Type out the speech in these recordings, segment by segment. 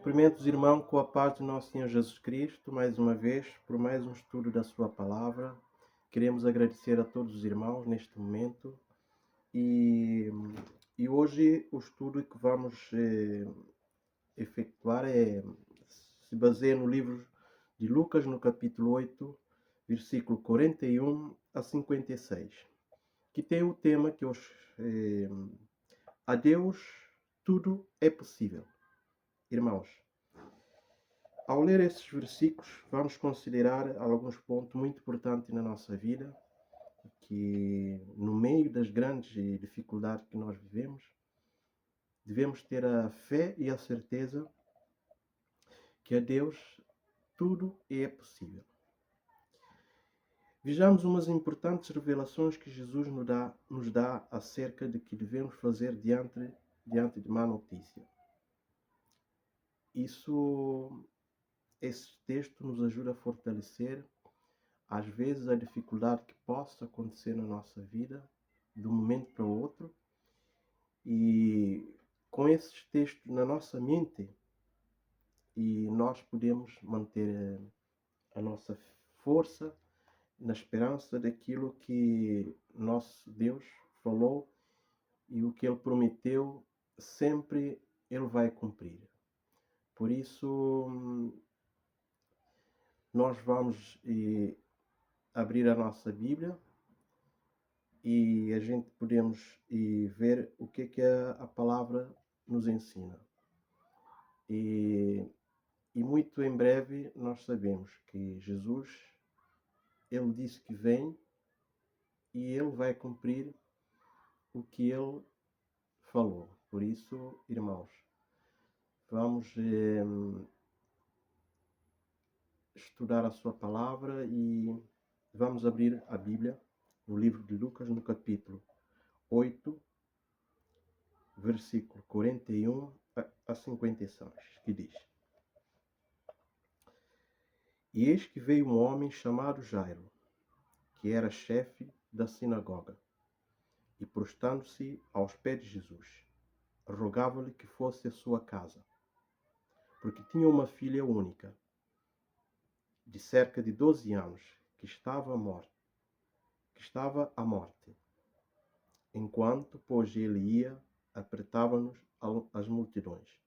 Cumprimento os irmãos com a paz do nosso Senhor Jesus Cristo, mais uma vez, por mais um estudo da sua palavra. Queremos agradecer a todos os irmãos neste momento. E hoje o estudo que vamos efetuar se baseia no livro de Lucas, no capítulo 8, versículo 41 a 56, que tem o tema que a Deus tudo é possível. Irmãos, ao ler esses versículos, vamos considerar alguns pontos muito importantes na nossa vida, que no meio das grandes dificuldades que nós vivemos, devemos ter a fé e a certeza que a Deus tudo é possível. Vejamos umas importantes revelações que Jesus nos dá acerca de que devemos fazer diante de má notícia. Esse texto nos ajuda a fortalecer, às vezes, a dificuldade que possa acontecer na nossa vida, de um momento para o outro. E com esses textos na nossa mente, e nós podemos manter a nossa força na esperança daquilo que nosso Deus falou e o que Ele prometeu, sempre Ele vai cumprir. Por isso, nós vamos abrir a nossa Bíblia e a gente podemos ver o que a palavra nos ensina. E muito em breve nós sabemos que Jesus, Ele disse que vem e Ele vai cumprir o que Ele falou. Por isso, irmãos, vamos estudar a sua palavra e vamos abrir a Bíblia no livro de Lucas, no capítulo 8, versículo 41 a 56, que diz: E eis que veio um homem chamado Jairo, que era chefe da sinagoga, e prostrando-se aos pés de Jesus, rogava-lhe que fosse à sua casa, porque tinha uma filha única, de cerca de 12 anos, que estava à morte. Enquanto, pois, ele ia, apertava-nos as multidões.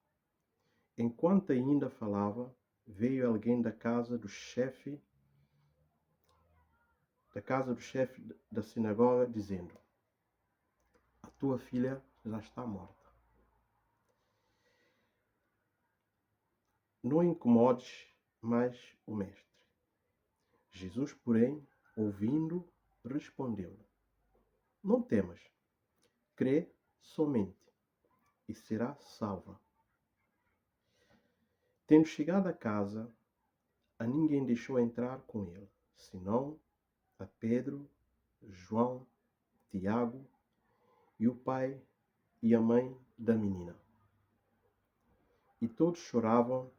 Enquanto ainda falava, veio alguém da casa do chefe da sinagoga, dizendo: A tua filha já está morta. Não incomodes mais o mestre. Jesus, porém, ouvindo, respondeu-lhe: Não temas, crê somente, e será salva. Tendo chegado a casa, a ninguém deixou entrar com ele, senão a Pedro, João, Tiago e o pai e a mãe da menina. E todos choravam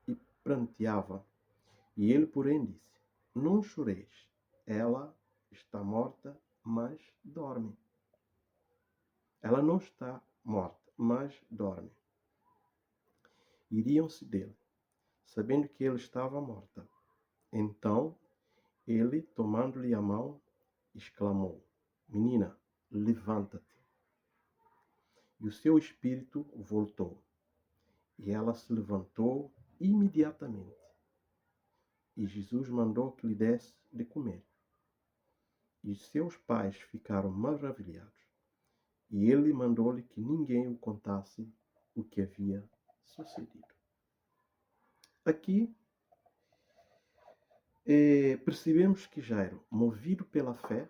e pranteavam. E ele, porém, disse: Não choreis, ela está morta, mas dorme. Ela não está morta, mas dorme. Iriam-se dele, sabendo que ele estava morta. Então ele, tomando-lhe a mão, exclamou: Menina, levanta-te. E o seu espírito voltou. E ela se levantou imediatamente. E Jesus mandou que lhe desse de comer. E seus pais ficaram maravilhados. E ele mandou-lhe que ninguém o contasse o que havia sucedido. Aqui percebemos que Jairo, movido pela fé,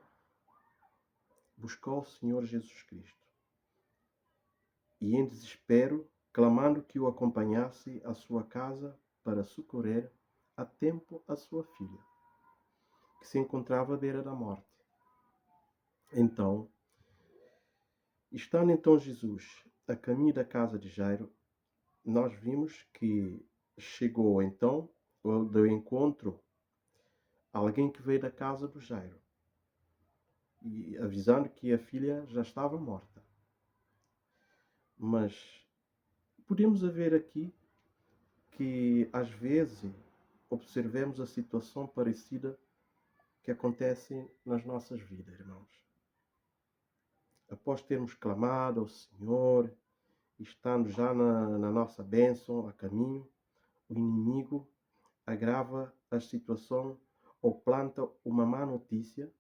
buscou o Senhor Jesus Cristo. E em desespero, clamando que o acompanhasse à sua casa para socorrer a tempo a sua filha, que se encontrava à beira da morte. Estando Jesus a caminho da casa de Jairo, nós vimos que chegou então do encontro alguém que veio da casa do Jairo, e avisando que a filha já estava morta. Mas podemos ver aqui que às vezes observemos a situação parecida que acontece nas nossas vidas, irmãos. Após termos clamado ao Senhor, estando já na nossa bênção a caminho, o inimigo agrava a situação ou planta uma má notícia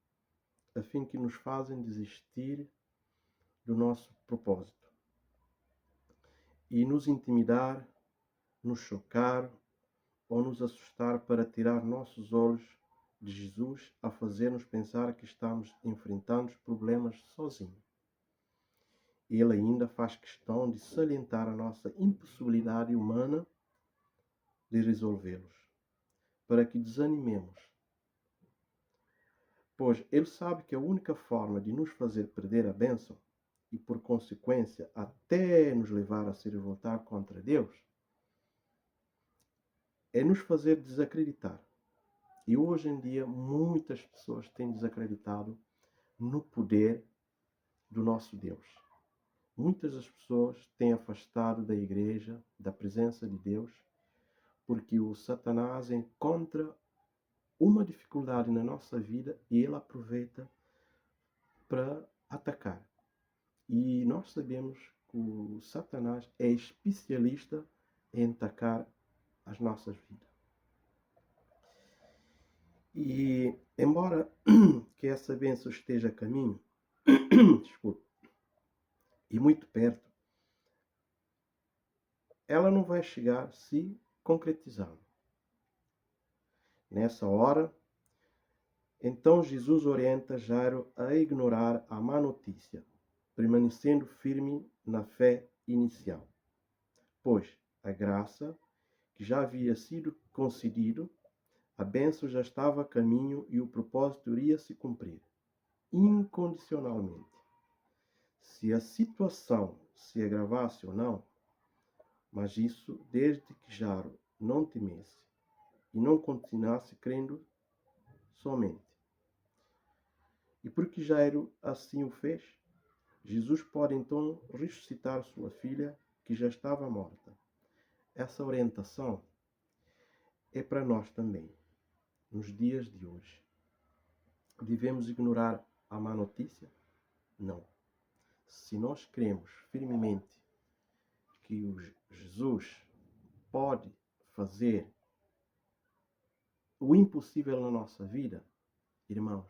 a fim que nos fazem desistir do nosso propósito e nos intimidar, nos chocar ou nos assustar para tirar nossos olhos de Jesus, a fazer-nos pensar que estamos enfrentando os problemas sozinhos. Ele ainda faz questão de salientar a nossa impossibilidade humana de resolvê-los, para que desanimemos. Pois ele sabe que a única forma de nos fazer perder a bênção e, por consequência, até nos levar a se revoltar contra Deus, é nos fazer desacreditar. E hoje em dia, muitas pessoas têm desacreditado no poder do nosso Deus. Muitas das pessoas têm afastado da igreja, da presença de Deus, porque o Satanás encontra uma dificuldade na nossa vida e ele aproveita para atacar. E nós sabemos que o Satanás é especialista em atacar as nossas vidas. E embora que essa bênção esteja a caminho, desculpe, e muito perto, ela não vai chegar se concretizar. Nessa hora, então Jesus orienta Jairo a ignorar a má notícia, permanecendo firme na fé inicial. Pois a graça que já havia sido concedido, a bênção já estava a caminho e o propósito iria se cumprir, incondicionalmente. Se a situação se agravasse ou não, mas isso desde que Jairo não temesse e não continuasse crendo somente. E porque Jairo assim o fez, Jesus pode então ressuscitar sua filha que já estava morta. Essa orientação é para nós também, nos dias de hoje. Devemos ignorar a má notícia? Não. Se nós cremos firmemente que Jesus pode fazer o impossível na nossa vida, irmãos,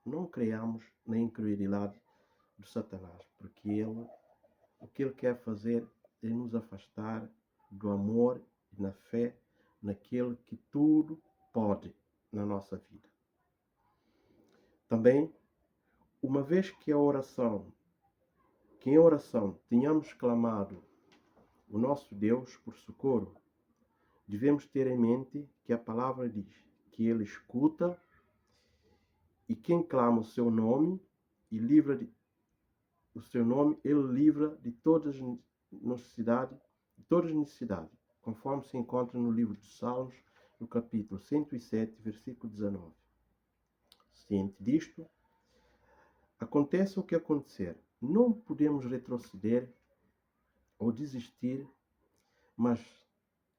não creiamos na incredulidade do Satanás, porque o que ele quer fazer é nos afastar do amor e na fé naquele que tudo pode na nossa vida. Também, uma vez que em oração tenhamos clamado o nosso Deus por socorro, devemos ter em mente que a palavra diz que ele escuta e quem clama o seu nome e livra o seu nome, ele livra de todas as necessidades, conforme se encontra no livro de Salmos, no capítulo 107, versículo 19. Ciente disto, aconteça o que acontecer, não podemos retroceder ou desistir, mas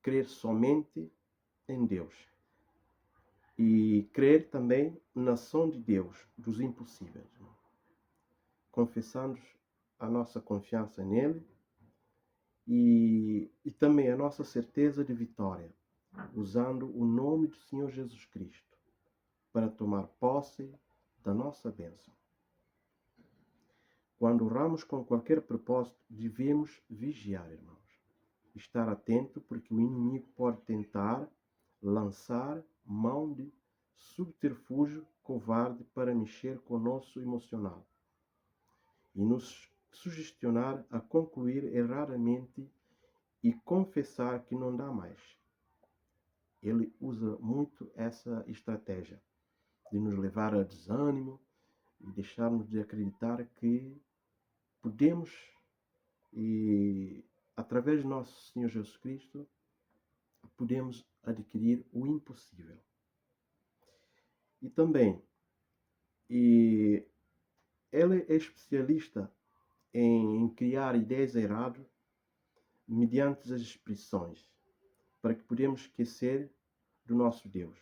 crer somente em Deus. E crer também na ação de Deus, dos impossíveis. Confessando a nossa confiança nele e também a nossa certeza de vitória, usando o nome do Senhor Jesus Cristo para tomar posse da nossa bênção. Quando oramos com qualquer propósito, devemos vigiar, irmãos. Estar atento, porque o inimigo pode tentar lançar mão de subterfúgio covarde para mexer com o nosso emocional e nos sugestionar a concluir erradamente e confessar que não dá mais. Ele usa muito essa estratégia de nos levar a desânimo e deixarmos de acreditar que podemos, e através de nosso Senhor Jesus Cristo, podemos adquirir o impossível. E também, ele é especialista em criar ideias erradas mediante as expressões, para que podemos esquecer do nosso Deus.